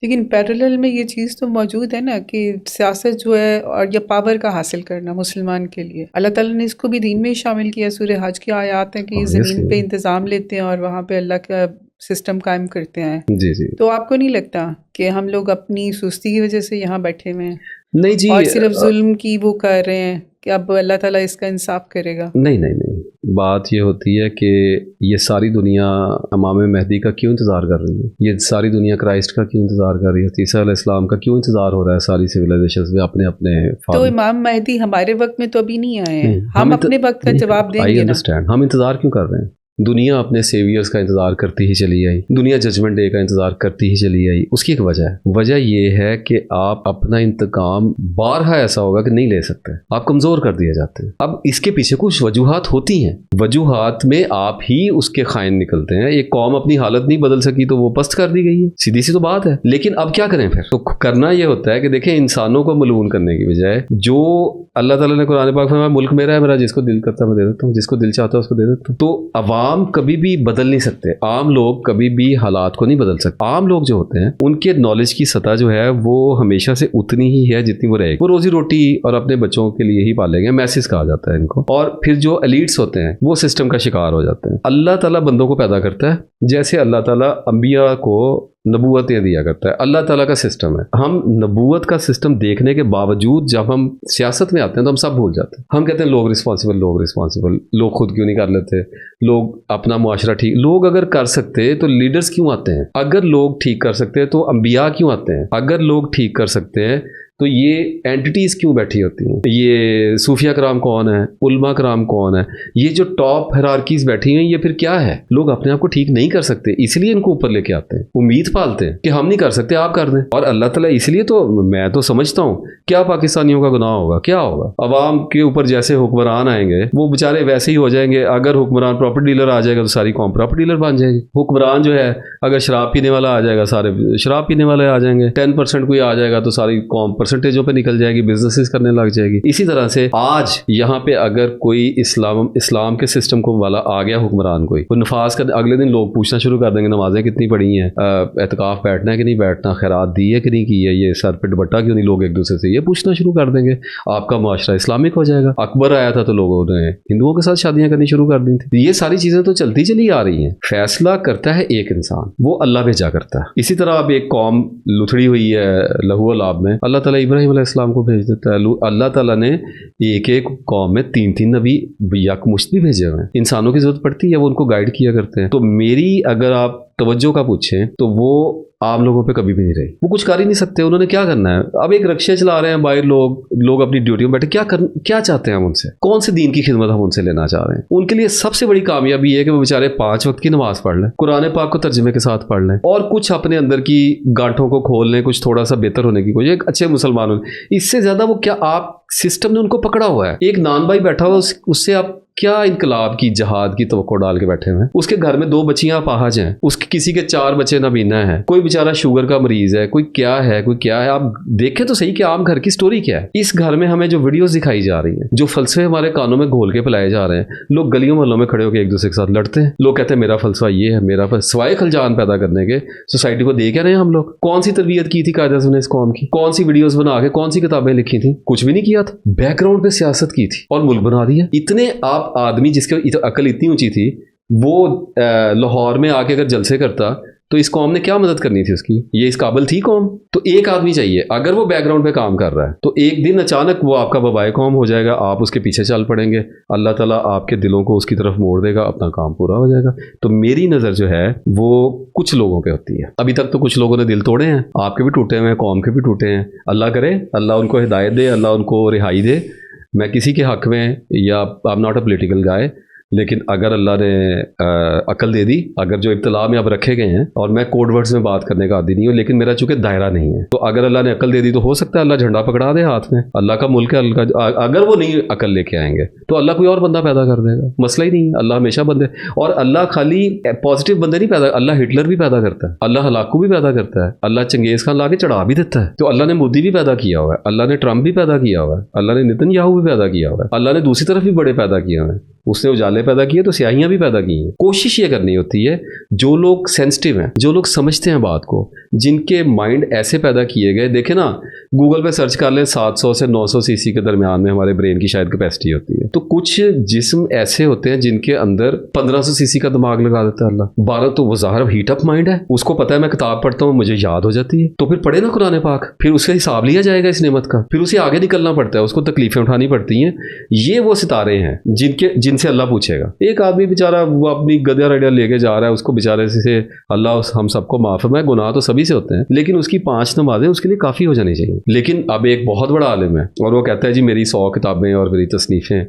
لیکن پیرالل میں یہ چیز تو موجود ہے نا کہ سیاست جو ہے اور یا پاور کا حاصل کرنا مسلمان کے لیے، اللہ تعالیٰ نے اس کو بھی دین میں ہی شامل کیا. سورہ حج کی آیات ہیں کہ یہ زمین پہ انتظام لیتے ہیں اور وہاں پہ اللہ کا سسٹم قائم کرتے ہیں. جی جی. تو آپ کو نہیں لگتا کہ ہم لوگ اپنی سستی کی وجہ سے یہاں بیٹھے ہوئے ہیں نہیں جی، اور صرف ظلم کی وہ کر رہے ہیں کہ اب اللہ تعالیٰ اس کا انصاف کرے گا؟ نہیں نہیں نہیں، بات یہ ہوتی ہے کہ یہ ساری دنیا امام مہدی کا کیوں انتظار کر رہی ہے؟ یہ ساری دنیا کرائسٹ کا کیوں انتظار کر رہی ہے؟ عیسیٰ علیہ السلام کا کیوں انتظار ہو رہا ہے؟ ساری سویلائزیشنز میں اپنے اپنے تو امام مہدی ہمارے وقت میں تو ابھی نہیں آئے ہیں، ہم اپنے وقت کا جواب دیں گے نا. ہم انتظار کیوں کر رہے ہیں؟ دنیا اپنے سیویئرز کا انتظار کرتی ہی چلی آئی، دنیا ججمنٹ ڈے کا انتظار کرتی ہی چلی آئی. اس کی ایک وجہ یہ ہے کہ آپ اپنا انتقام بارہا ایسا ہوگا کہ نہیں لے سکتے، آپ کمزور کر دیے جاتے ہیں. اب اس کے پیچھے کچھ وجوہات ہوتی ہیں، وجوہات میں آپ ہی اس کے خائن نکلتے ہیں. ایک قوم اپنی حالت نہیں بدل سکی تو وہ پست کر دی گئی ہے، سیدھی سی تو بات ہے. لیکن اب کیا کریں پھر؟ تو کرنا یہ ہوتا ہے کہ دیکھیں، انسانوں کو ملعون کرنے کی بجائے جو اللہ تعالیٰ نے قرآن پاک میں ملک میرا ہے، میرا جس کو دل کرتا ہے میں دے دیتا ہوں، جس کو دل چاہتا ہے اس کو دے دیتا ہوں. تو عوام کبھی بھی بدل نہیں سکتے، عام لوگ کبھی بھی حالات کو نہیں بدل سکتے. عام لوگ جو ہوتے ہیں ان کے نالج کی سطح جو ہے وہ ہمیشہ سے اتنی ہی ہے جتنی وہ رہے گی. وہ روزی روٹی اور اپنے بچوں کے لیے ہی پالیں گے، میسز کہا جاتا ہے ان کو. اور پھر جو ایلیٹس ہوتے ہیں وہ سسٹم کا شکار ہو جاتے ہیں. اللہ تعالیٰ بندوں کو پیدا کرتا ہے جیسے اللہ تعالیٰ انبیاء کو نبوتیں دیا کرتا ہے. اللہ تعالیٰ کا سسٹم ہے. ہم نبوت کا سسٹم دیکھنے کے باوجود جب ہم سیاست میں آتے ہیں تو ہم سب بھول جاتے ہیں. ہم کہتے ہیں لوگ رسپانسبل، لوگ خود کیوں نہیں کر لیتے؟ لوگ اپنا معاشرہ ٹھیک، لوگ اگر کر سکتے تو لیڈرز کیوں آتے ہیں؟ اگر لوگ ٹھیک کر سکتے تو انبیاء کیوں آتے ہیں؟ اگر لوگ ٹھیک کر سکتے ہیں تو یہ اینٹیٹیز کیوں بیٹھی ہوتی ہیں؟ یہ صوفیہ کرام کون ہے؟ علماء کرام کون ہے؟ یہ جو ٹاپ ہیرارکیز بیٹھی ہیں یہ پھر کیا ہے؟ لوگ اپنے آپ کو ٹھیک نہیں کر سکتے، اس لیے ان کو اوپر لے کے آتے ہیں، امید پالتے ہیں کہ ہم نہیں کر سکتے آپ کر دیں. اور اللہ تعالیٰ اس لیے تو میں تو سمجھتا ہوں کیا پاکستانیوں کا گناہ ہوگا؟ کیا ہوگا؟ عوام کے اوپر جیسے حکمران آئیں گے وہ بیچارے ویسے ہی ہو جائیں گے. اگر حکمران پراپرٹی ڈیلر آ جائے گا تو ساری قوم پراپرٹی ڈیلر بن جائے گی. حکمران جو ہے اگر شراب پینے والا آ جائے گا سارے شراب پینے والے آ جائیں گے. 10% کوئی آ جائے گا تو ساری قوم پرسنٹیجوں پہ نکل جائے گی، بزنسز کرنے لگ جائے گی. اسی طرح سے آج یہاں پہ اگر کوئی اسلام کے سسٹم کو والا آ گیا حکمران، کوئی نفاذ کر، اگلے دن لوگ پوچھنا شروع کر دیں گے نمازیں کتنی پڑھی ہیں، اعتکاف بیٹھنا ہے کہ نہیں بیٹھنا، خیرات دی ہے کہ نہیں کی ہے، یہ سر پہ دوپٹہ کیوں نہیں. لوگ ایک دوسرے سے یہ پوچھنا شروع کر دیں گے. آپ کا معاشرہ اسلامک ہو جائے گا. اکبر آیا تھا تو لوگوں نے ہندوؤں کے ساتھ شادیاں کرنی شروع کر دی تھی. یہ ساری چیزیں تو چلتی چلی آ رہی ہیں. فیصلہ کرتا ہے ایک انسان، وہ اللہ بھیجا کرتا ہے. اسی طرح اب ایک قوم لتھڑی ہوئی ہے لہو و لعاب میں، اللہ تعالیٰ ابراہیم علیہ السلام کو بھیج دیتا ہے. اللہ تعالیٰ نے ایک قوم میں 3 نبی یکمشت بھی بھیجے ہوئے ہیں. انسانوں کی ضرورت پڑتی ہے وہ ان کو گائیڈ کیا کرتے ہیں. تو میری اگر آپ توجہ کا پوچھیں تو وہ عام لوگوں پہ کبھی بھی نہیں رہی. وہ کچھ کر ہی نہیں سکتے. انہوں نے کیا کرنا ہے؟ اب ایک رکشے چلا رہے ہیں باہر لوگ اپنی ڈیوٹی میں بیٹھے، کیا چاہتے ہیں ہم ان سے؟ کون سے دین کی خدمت ہم ان سے لینا چاہ رہے ہیں؟ ان کے لیے سب سے بڑی کامیابی ہے کہ وہ بیچارے 5 وقت کی نماز پڑھ لیں، قرآن پاک کو ترجمے کے ساتھ پڑھ لیں، اور کچھ اپنے اندر کی گانٹھوں کو کھول لیں، کچھ تھوڑا سا بہتر ہونے کی کوشش، ایک اچھے مسلمان ہونے. اس سے زیادہ وہ کیا آپ سسٹم نے ان کو پکڑا ہوا ہے. ایک نان بھائی بیٹھا ہوا، اس سے آپ کیا انقلاب کی جہاد کی توقع ڈال کے بیٹھے ہوئے ہیں؟ اس کے گھر میں 2 بچیاں اپاہج ہیں، اس کے کسی کے 4 بچے نابینا ہیں، کوئی بیچارہ شوگر کا مریض ہے، کوئی کیا ہے کوئی کیا ہے. آپ دیکھیں تو صحیح کہ عام گھر کی سٹوری کیا ہے. اس گھر میں ہمیں جو ویڈیوز دکھائی جا رہی ہیں، جو فلسفے ہمارے کانوں میں گھول کے پلائے جا رہے ہیں، لوگ گلیوں محلوں میں کھڑے ہو کے ایک دوسرے کے ساتھ لڑتے ہیں. لوگ کہتے ہیں میرا فلسفہ یہ ہے، میرا سوائے خلجان پیدا کرنے کے سوسائٹی کو دے کیا رہے ہیں ہم لوگ؟ کون سی تربیت کی تھی قائد اعظم نے اس قوم کی؟ کون سی ویڈیوز بنا کے کون سی کتابیں لکھی تھیں؟ کچھ بھی نہیں کیا تھا. بیک گراؤنڈ پہ سیاست کی تھی اور ملک بنا دیا. اتنے آپ آدمی جس کے عقل اتنی اونچی تھی، وہ لاہور میں آ کے اگر جلسے کرتا تو اس قوم نے کیا مدد کرنی تھی اس کی؟ یہ اس قابل تھی قوم؟ تو ایک آدمی چاہیے اگر وہ بیک گراؤنڈ پہ کام کر رہا ہے تو ایک دن اچانک وہ آپ کا وبائے قوم ہو جائے گا، آپ اس کے پیچھے چل پڑیں گے، اللہ تعالیٰ آپ کے دلوں کو اس کی طرف موڑ دے گا، اپنا کام پورا ہو جائے گا. تو میری نظر جو ہے وہ کچھ لوگوں پہ ہوتی ہے. ابھی تک تو کچھ لوگوں نے دل توڑے ہیں، آپ کے بھی ٹوٹے ہوئے ہیں، قوم کے بھی ٹوٹے ہیں. اللہ کرے اللہ ان کو ہدایت دے، اللہ ان کو رہائی دے. میں کسی کے حق میں یا I am not a political guy, لیکن اگر اللہ نے عقل دے دی، اگر جو ابتلا میں اب رکھے گئے ہیں، اور میں کوڈ ورڈز میں بات کرنے کا عادی نہیں ہوں، لیکن میرا چونکہ دائرہ نہیں ہے، تو اگر اللہ نے عقل دے دی تو ہو سکتا ہے اللہ جھنڈا پکڑا دے ہاتھ میں. اللہ کا ملک ہے، اگر وہ نہیں عقل لے کے آئیں گے تو اللہ کوئی اور بندہ پیدا کر دے گا. مسئلہ ہی نہیں ہے. اللہ ہمیشہ بندے، اور اللہ خالی پازیٹیو بندے نہیں پیدا، اللہ ہٹلر بھی پیدا کرتا ہے، اللہ ہلاکو بھی پیدا کرتا ہے، اللہ چنگیز خان لا کے چڑھا بھی دیتا ہے. تو اللہ نے مودی بھی پیدا کیا ہوا ہے، اللہ نے ٹرمپ بھی پیدا کیا ہوا ہے، اللہ نے نتن یاہو بھی پیدا کیا ہوا ہے، اللہ نے دوسری طرف بھی بڑے پیدا کیے ہوئے ہیں. اس نے اجالے کالے پیدا کیے تو سیاہیاں بھی پیدا کی ہیں. کوشش یہ کرنی ہوتی ہے جو لوگ سینسٹیو ہیں, جو لوگ سمجھتے ہیں بات کو, جن کے مائنڈ ایسے پیدا کیے گئے. دیکھیں نا, گوگل پہ سرچ کر لیں 700 سے 900 cc کے درمیان میں ہمارے برین کی شاید کیپیسٹی ہوتی ہے. تو کچھ جسم ایسے ہوتے ہیں جن کے اندر 1500 cc کا دماغ لگا دیتا ہے اللہ. 12 تو وہ ظاہر ہیٹ اپ مائنڈ ہے, اس کو پتا ہے میں کتاب پڑھتا ہوں مجھے یاد ہو جاتی ہے, تو پھر پڑھے نا قرآن پاک, پھر اس کا حساب لیا جائے گا اس نعمت کا, پھر اسے آگے نکلنا پڑتا ہے, اس کو تکلیفیں اٹھانی پڑتی ہیں. یہ وہ ستارے ہیں جن سے اللہ پوچھے گا. ایک آدمی بیچارہ وہ اپنی گدیا رڈیا لے کے جا رہا ہے, اس کو بیچارے سے اللہ ہم سب کو معاف فرمائے, گناہ تو سبھی سے ہوتے ہیں, لیکن اس کی 5 نمازیں اس کے لیے کافی ہو جانی چاہیے. لیکن اب ایک بہت بڑا عالم ہے اور وہ کہتا ہے جی میری 100 کتابیں اور میری تصنیفیں,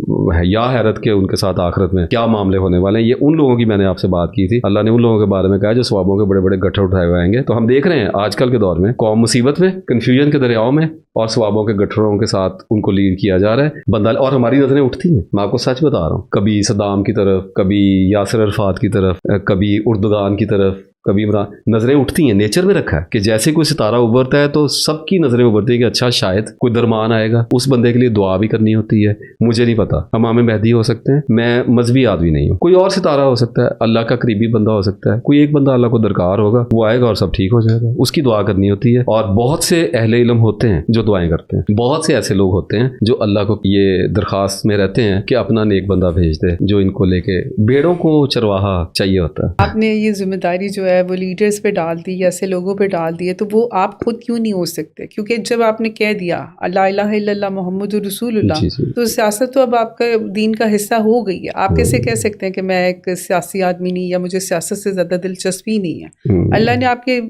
یا حیرت کے ان کے ساتھ آخرت میں کیا معاملے ہونے والے ہیں. یہ ان لوگوں کی میں نے آپ سے بات کی تھی, اللہ نے ان لوگوں کے بارے میں کہا جو ثوابوں کے بڑے بڑے گٹھے اٹھائے ہوئے آئیں گے. تو ہم دیکھ رہے ہیں آج کل کے دور میں قوم مصیبت میں, کنفیوژن کے دریاؤں میں, اور ثوابوں کے گٹھروں کے ساتھ ان کو لیڈ کیا جا رہا ہے بندہ. اور ہماری نظریں اٹھتی ہیں, میں آپ کو سچ بتا رہا ہوں, کبھی صدام کی طرف, کبھی یاسر عرفات کی طرف, کبھی اردگان کی طرف, کبھی نظریں اٹھتی ہیں. نیچر میں رکھا ہے کہ جیسے کوئی ستارہ ابھرتا ہے تو سب کی نظریں ابھرتی ہیں کہ اچھا شاید کوئی درمان آئے گا. اس بندے کے لیے دعا بھی کرنی ہوتی ہے. مجھے نہیں پتا امام مہدی ہو سکتے ہیں, میں مذہبی آدمی نہیں ہوں, کوئی اور ستارہ ہو سکتا ہے, اللہ کا قریبی بندہ ہو سکتا ہے, کوئی ایک بندہ اللہ کو درکار ہوگا, وہ آئے گا اور سب ٹھیک ہو جائے گا. اس کی دعا کرنی ہوتی ہے. اور بہت سے اہل علم ہوتے ہیں جو دعائیں کرتے ہیں, بہت سے ایسے لوگ ہوتے ہیں جو اللہ کو یہ درخواست میں رہتے ہیں کہ اپنا نیک بندہ بھیج دے جو ان کو لے کے, بیڑوں کو چرواہا چاہیے ہوتا ہے. آپ نے یہ ذمہ داری جو ہے وہ لیڈرز پہ ڈال دی یا ایسے لوگوں پہ ڈال دی ہے, تو وہ آپ خود کیوں نہیں ہو سکتے؟ کیونکہ جب آپ نے کہہ دیا لا الہ الا اللہ محمد رسول اللہ, تو سیاست تو اب آپ کا دین کا حصہ ہو گئی ہے. آپ کیسے کہہ سکتے ہیں کہ میں ایک سیاسی آدمی نہیں, یا مجھے سیاست سے زیادہ دلچسپی نہیں ہے؟ اللہ نے آپ کے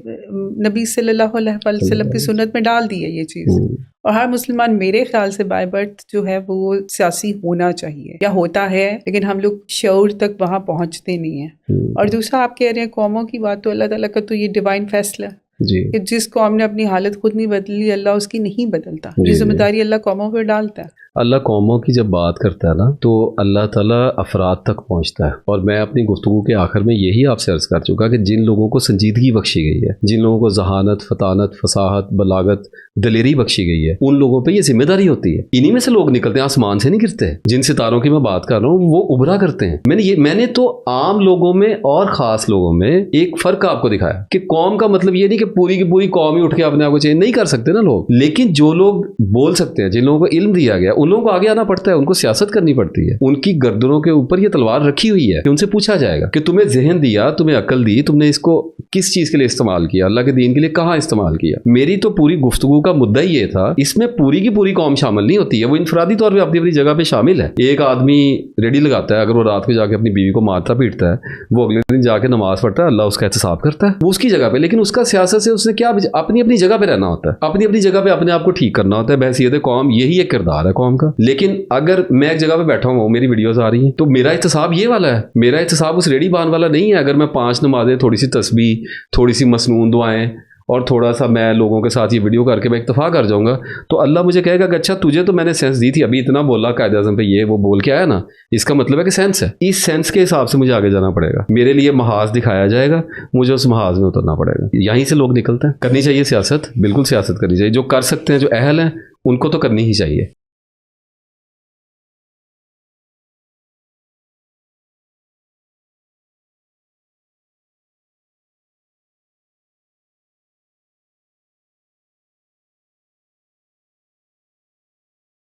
نبی صلی اللہ علیہ وسلم کی سنت میں ڈال دی ہے یہ چیز. اور ہر مسلمان میرے خیال سے بائی برتھ جو ہے وہ سیاسی ہونا چاہیے, یا ہوتا ہے, لیکن ہم لوگ شعور تک وہاں پہنچتے نہیں ہیں. اور دوسرا آپ کہہ رہے ہیں قوموں کی بات, تو اللہ تعالیٰ کا تو یہ ڈیوائن فیصلہ ہے کہ جس قوم نے اپنی حالت خود نہیں بدلی, اللہ اس کی نہیں بدلتا. یہ ذمہ داری اللہ قوموں پہ ڈالتا ہے. اللہ قوموں کی جب بات کرتا ہے نا تو اللہ تعالیٰ افراد تک پہنچتا ہے. اور میں اپنی گفتگو کے آخر میں یہی آپ سے عرض کر چکا کہ جن لوگوں کو سنجیدگی بخشی گئی ہے, جن لوگوں کو ذہانت, فطانت, فصاحت, بلاغت, دلیری بخشی گئی ہے, ان لوگوں پہ یہ ذمہ داری ہوتی ہے. انہی میں سے لوگ نکلتے ہیں, آسمان سے نہیں گرتے. جن ستاروں کی میں بات کر رہا ہوں وہ ابھرا کرتے ہیں. میں نے تو عام لوگوں میں اور خاص لوگوں میں ایک فرق آپ کو دکھایا کہ قوم کا مطلب یہ نہیں کہ پوری کی پوری قوم ہی اٹھ کے اپنے آپ کو چینج نہیں کر سکتے نا لوگ, لیکن جو لوگ بول سکتے ہیں, جن لوگوں کو علم دیا گیا, ان لوگوں کو آگے آنا پڑتا ہے, ان کو سیاست کرنی پڑتی ہے. ان کی گردنوں کے اوپر یہ تلوار رکھی ہوئی ہے کہ ان سے پوچھا جائے گا کہ تمہیں ذہن دیا, تمہیں عقل دی, تم نے اس کو کس چیز کے لیے استعمال کیا, اللہ کے دین کے لیے کہاں استعمال کیا. میری تو پوری گفتگو کا مدعا یہ تھا, اس میں پوری کی پوری قوم شامل نہیں ہوتی ہے, وہ انفرادی طور پہ اپنی اپنی جگہ پہ شامل ہے. ایک آدمی ریڈی لگاتا ہے, اگر وہ رات کو جا کے اپنی بیوی کو مارتا پیٹتا ہے, وہ اگلے دن جا کے نماز پڑھتا ہے, اللہ اس کا احتساب کرتا ہے, وہ اس کی جگہ پہ. لیکن اس کا سیاست سے اس نے کیا, اپنی اپنی جگہ پہ رہنا ہوتا ہے, اپنی اپنی جگہ پہ اپنے آپ کو ٹھیک کرنا ہوتا ہے بحیثیت قوم. یہی ایک کردار ہے قوم کا. لیکن اگر میں ایک جگہ پہ بیٹھا ہوں, میری ویڈیوز آ رہی ہیں, تو میرا احتساب یہ والا ہے, میرا احتساب اس ریڈی بان والا نہیں ہے. اگر میں 5 نمازیں, تھوڑی سی تسبیح, تھوڑی سی مسنون دعائیں, اور تھوڑا سا میں لوگوں کے ساتھ یہ ویڈیو کر کے میں اکتفا کر جاؤں گا, تو اللہ مجھے کہے گا کہ اچھا تجھے تو میں نے سینس دی تھی, ابھی اتنا بولا قائد اعظم پہ یہ وہ بول کے آیا نا, اس کا مطلب ہے کہ سینس ہے. اس سینس کے حساب سے مجھے آگے جانا پڑے گا, میرے لیے محاذ دکھایا جائے گا, مجھے اس محاذ میں اترنا پڑے گا. یہیں سے لوگ نکلتے ہیں. کرنی چاہیے سیاست, بالکل سیاست کرنی چاہیے. جو کر سکتے ہیں, جو اہل ہیں, ان کو تو کرنی ہی چاہیے.